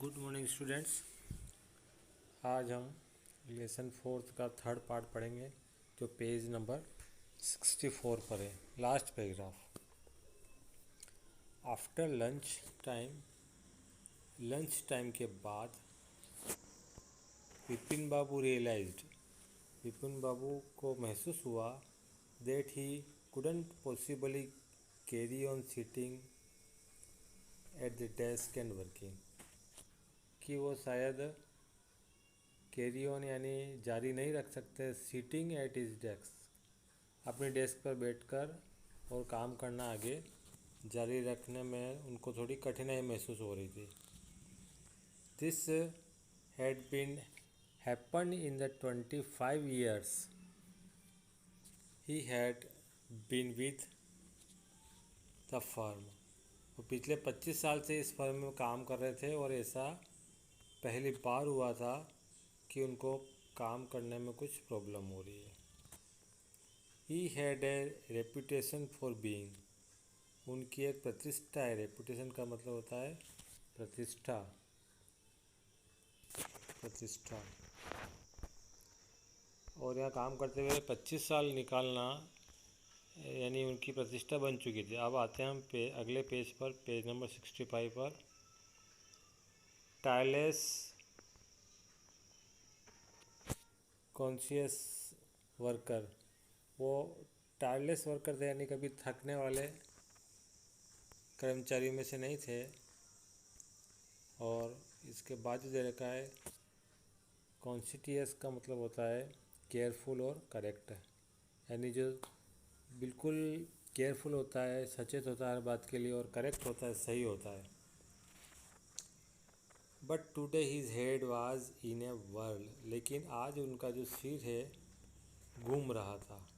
Good morning students. आज हम lesson fourth का थर्ड पार्ट पढ़ेंगे जो पेज नंबर 64 पर है। Last paragraph. After lunch time के बाद विपिन बाबू विपिन बाबू को महसूस हुआ that he couldn't possibly carry on sitting at the desk and working, कि वो शायद कैरी ऑन यानी जारी नहीं रख सकते सीटिंग एट इज डेस्क, अपने डेस्क पर बैठकर और काम करना आगे जारी रखने में उनको थोड़ी कठिनाई महसूस हो रही थी। This had been happen in the 25 years he had been with the firm. वो पिछले 25 साल से इस फर्म में काम कर रहे थे और ऐसा पहली बार हुआ था कि उनको काम करने में कुछ प्रॉब्लम हो रही है। He had a reputation for being, उनकी एक प्रतिष्ठा है। रेपुटेशन का मतलब होता है प्रतिष्ठा। और यहाँ काम करते हुए 25 साल निकालना यानी उनकी प्रतिष्ठा बन चुकी थी। अब आते हैं हम अगले पेज पर, पेज नंबर 65 पर। टायरलेस कॉन्शियस वर्कर, वो टायरलेस वर्कर थे यानी कभी थकने वाले कर्मचारियों में से नहीं थे। और इसके बाद जो दे रखा है कॉन्शियस का मतलब होता है केयरफुल और करेक्ट, यानी जो बिल्कुल केयरफुल होता है, सचेत होता है हर बात के लिए, और करेक्ट होता है, सही होता है। But today his head was in a world, लेकिन आज उनका जो सिर है घूम रहा था,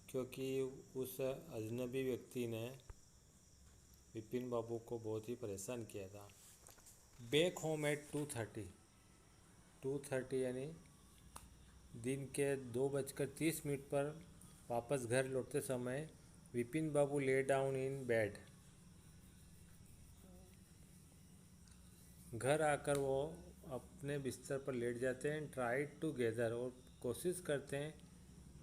क्योंकि उस अजनबी व्यक्ति ने विपिन बाबू को बहुत ही परेशान किया था। बैक होम एट 2:30 यानी दिन के 2:30 पर वापस घर लौटते समय विपिन बाबू ले डाउन इन बेड। घर आकर वो अपने बिस्तर पर लेट जाते हैं। ट्राई टू गेदर, और कोशिश करते हैं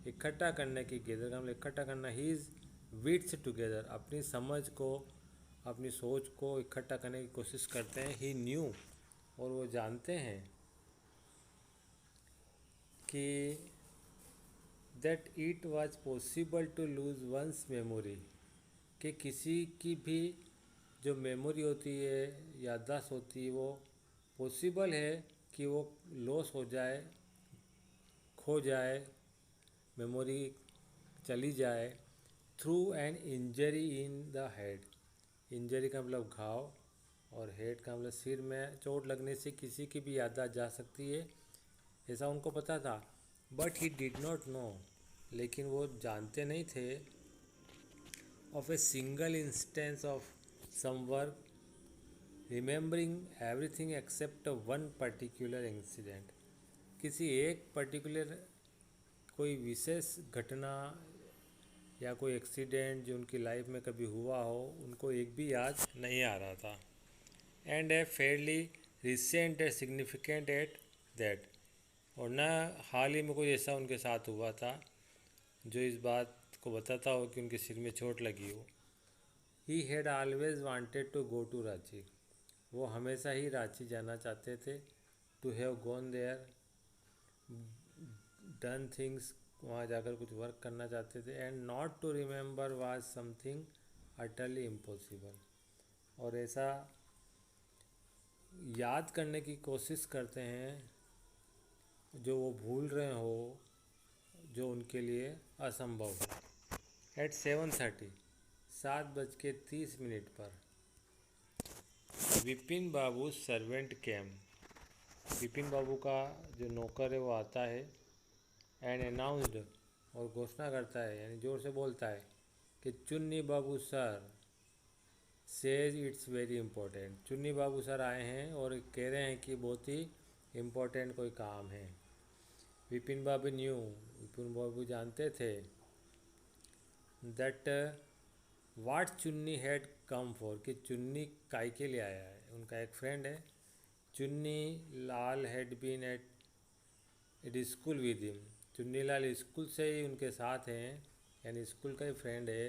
इकट्ठा करने की। गेदर का मतलब इकट्ठा करना। हीज विट्स टुगेदर, अपनी समझ को, अपनी सोच को इकट्ठा करने की कोशिश करते हैं। ही न्यू, और वो जानते हैं कि that it was possible to lose one's memory, कि किसी की भी जो मेमोरी होती है, याददाश्त होती है, वो पॉसिबल है कि वो लॉस हो जाए, खो जाए, मेमोरी चली जाए through an injury in the head. Injury का मतलब घाव, और हेड का मतलब सिर में चोट लगने से किसी की भी याददाश्त जा सकती है, ऐसा उनको पता था। But he did not know, लेकिन वो जानते नहीं थे of a single instance of some work remembering everything except one particular incident, किसी एक पर्टिकुलर कोई विशेष घटना या कोई एक्सीडेंट जो उनकी लाइफ में कभी हुआ हो, उनको एक भी याद नहीं आ रहा था। And A Fairlie recent a significant at that, और न हाल ही में कोई ऐसा उनके साथ हुआ था जो इस बात को बताता हो कि उनके सिर में चोट लगी हो। He had always wanted to go to Ranchi, वो हमेशा ही रांची जाना चाहते थे। To have gone there, done things, वहाँ जाकर कुछ वर्क करना चाहते थे। And not to remember was something utterly impossible, और ऐसा याद करने की कोशिश करते हैं जो वो भूल रहे हो, जो उनके लिए असंभव है। एट 7:30, 7:30 पर विपिन बाबू सर्वेंट कैम, विपिन बाबू का जो नौकर है वो आता है। एंड अनाउंस्ड, और घोषणा करता है यानी ज़ोर से बोलता है कि Chunni Babu sir says it's very important, Chunni Babu sir आए हैं और कह रहे हैं कि बहुत ही इम्पोर्टेंट कोई काम है। विपिन बाबू न्यू, विपिन बाबू जानते थे दैट वाट चुन्नी हैड कम फॉर, कि चुन्नी काय के लिए आया है। उनका एक फ्रेंड है Chunni Lal had been at school with him. Chunni Lal school से ही उनके साथ हैं, यानी स्कूल का ही फ्रेंड है।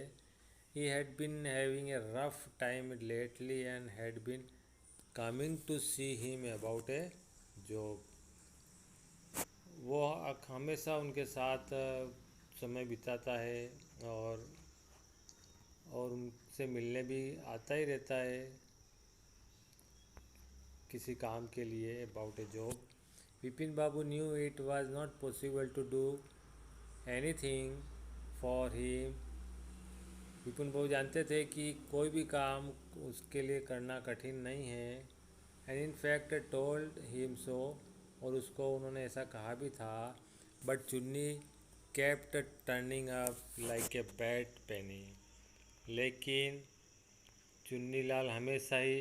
He had been having a rough time lately and had been coming to see him about a job. वो हमेशा उनके साथ समय बिताता है और उनसे मिलने भी आता ही रहता है किसी काम के लिए, about a job. Vipin Babu knew it was not possible to do anything for him. Vipin Babu जानते थे कि कोई भी काम उसके लिए करना कठिन नहीं है। And in fact told him so, और उसको उन्होंने ऐसा कहा भी था। But Chunni kept turning up like a bad penny. लेकिन चुन्नी लाल हमेशा ही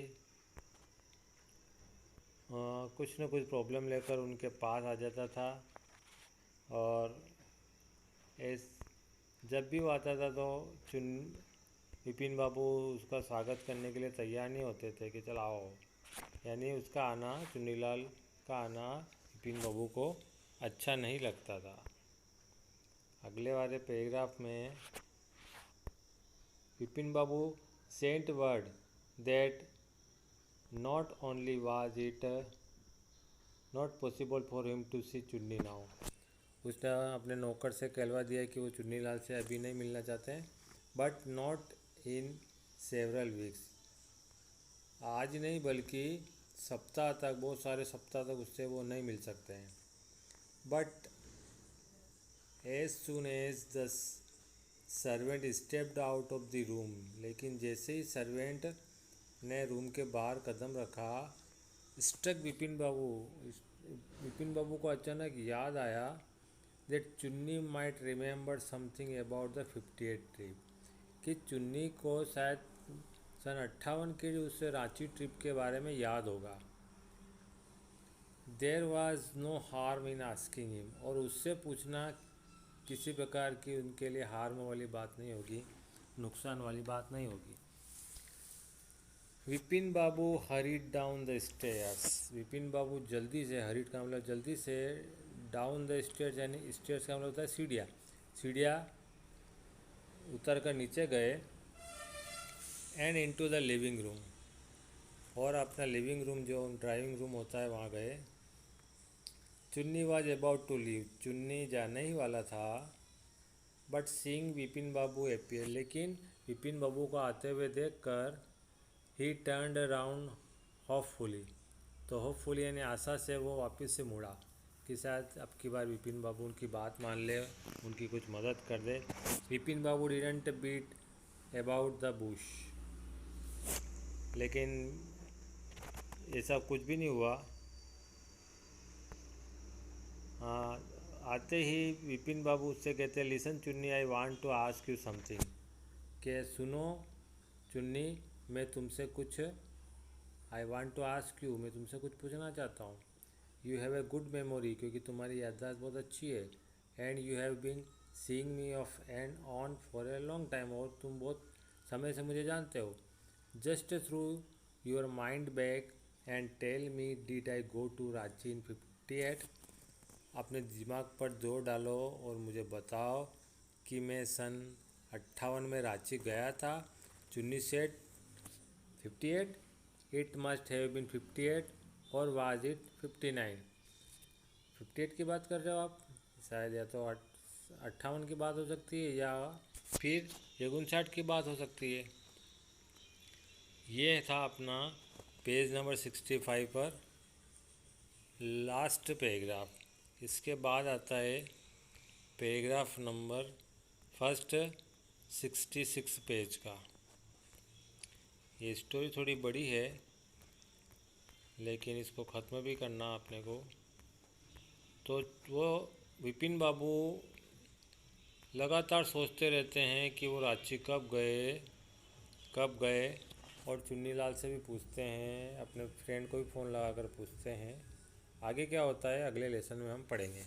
कुछ न कुछ प्रॉब्लम लेकर उनके पास आ जाता था, और जब भी वो आता था तो विपिन बाबू उसका स्वागत करने के लिए तैयार नहीं होते थे कि चल आओ। यानी उसका आना, चुन्नीलाल का आना विपिन बाबू को अच्छा नहीं लगता था। अगले वाले पैराग्राफ में Vipin Babu sent word that not only was it not possible for him to see चुन्नी नाउ। उसने अपने नौकर से कहलवा दिया कि वो चुन्नी लाल से अभी नहीं मिलना चाहते हैं, but not in several weeks. आज नहीं बल्कि सप्ताह तक, बहुत सारे सप्ताह तक उससे वो नहीं मिल सकते हैं। But as soon as the servant stepped out of the room, लेकिन जैसे ही सर्वेंट ने रूम के बाहर कदम रखा, स्ट्रक विपिन बाबू को अचानक याद आया दैट चुन्नी might remember something about the 58 trip, कि चुन्नी को शायद सन 58 की उस रांची ट्रिप के बारे में याद होगा। There was no harm in asking him, और उससे पूछना किसी प्रकार की उनके लिए हार्म वाली बात नहीं होगी, नुकसान वाली बात नहीं होगी। Vipin Babu hurried down the stairs. Vipin Babu जल्दी से, हरीड का मतलब जल्दी से, डाउन द स्टेयर्स यानी स्टेयर्स का मतलब होता है सीढ़ियाँ, सीढ़ियाँ उतर कर नीचे गए। And into the living room, और अपना लिविंग रूम जो ड्राइविंग रूम होता है वहाँ गए। चुन्नी वाज अबाउट टू लीव, चुन्नी जाने ही वाला था। But seeing Vipin Babu appear, लेकिन विपिन बाबू को आते हुए देखकर ही टर्नड अराउंड होपफुली, तो होपफुली यानी आशा से वो वापस से मुड़ा कि शायद अब की बार विपिन बाबू उनकी बात मान ले, उनकी कुछ मदद कर दे। Vipin Babu didn't beat about the bush, लेकिन ऐसा कुछ भी नहीं हुआ। आते ही विपिन बाबू उससे कहते हैं, listen Chunni, I want to ask you something, कि सुनो चुन्नी, मैं तुमसे कुछ, I want to ask you, मैं तुमसे कुछ पूछना चाहता हूँ। You have a good memory, क्योंकि तुम्हारी याददाश्त बहुत अच्छी है। And you have been seeing me off and on for a long time, और तुम बहुत समय से मुझे जानते हो। Just through your mind back and tell me, did I go to Ranchi इन 58। अपने दिमाग पर जोर डालो और मुझे बताओ कि मैं सन 58 में रांची गया था। Chunni said 58, it must have been 58, और वाज इट 59। 58 की बात कर रहे हो आप, शायद या तो 58 की बात हो सकती है, या फिर 59 की बात हो सकती है। ये था अपना पेज नंबर 65 पर लास्ट पैराग्राफ। इसके बाद आता है पैराग्राफ नंबर फर्स्ट 66 पेज का। ये स्टोरी थोड़ी बड़ी है, लेकिन इसको ख़त्म भी करना अपने को। तो वो विपिन बाबू लगातार सोचते रहते हैं कि वो रांची कब गए, और चुन्नी लाल से भी पूछते हैं, अपने फ्रेंड को भी फ़ोन लगाकर पूछते हैं। आगे क्या होता है अगले लेसन में हम पढ़ेंगे।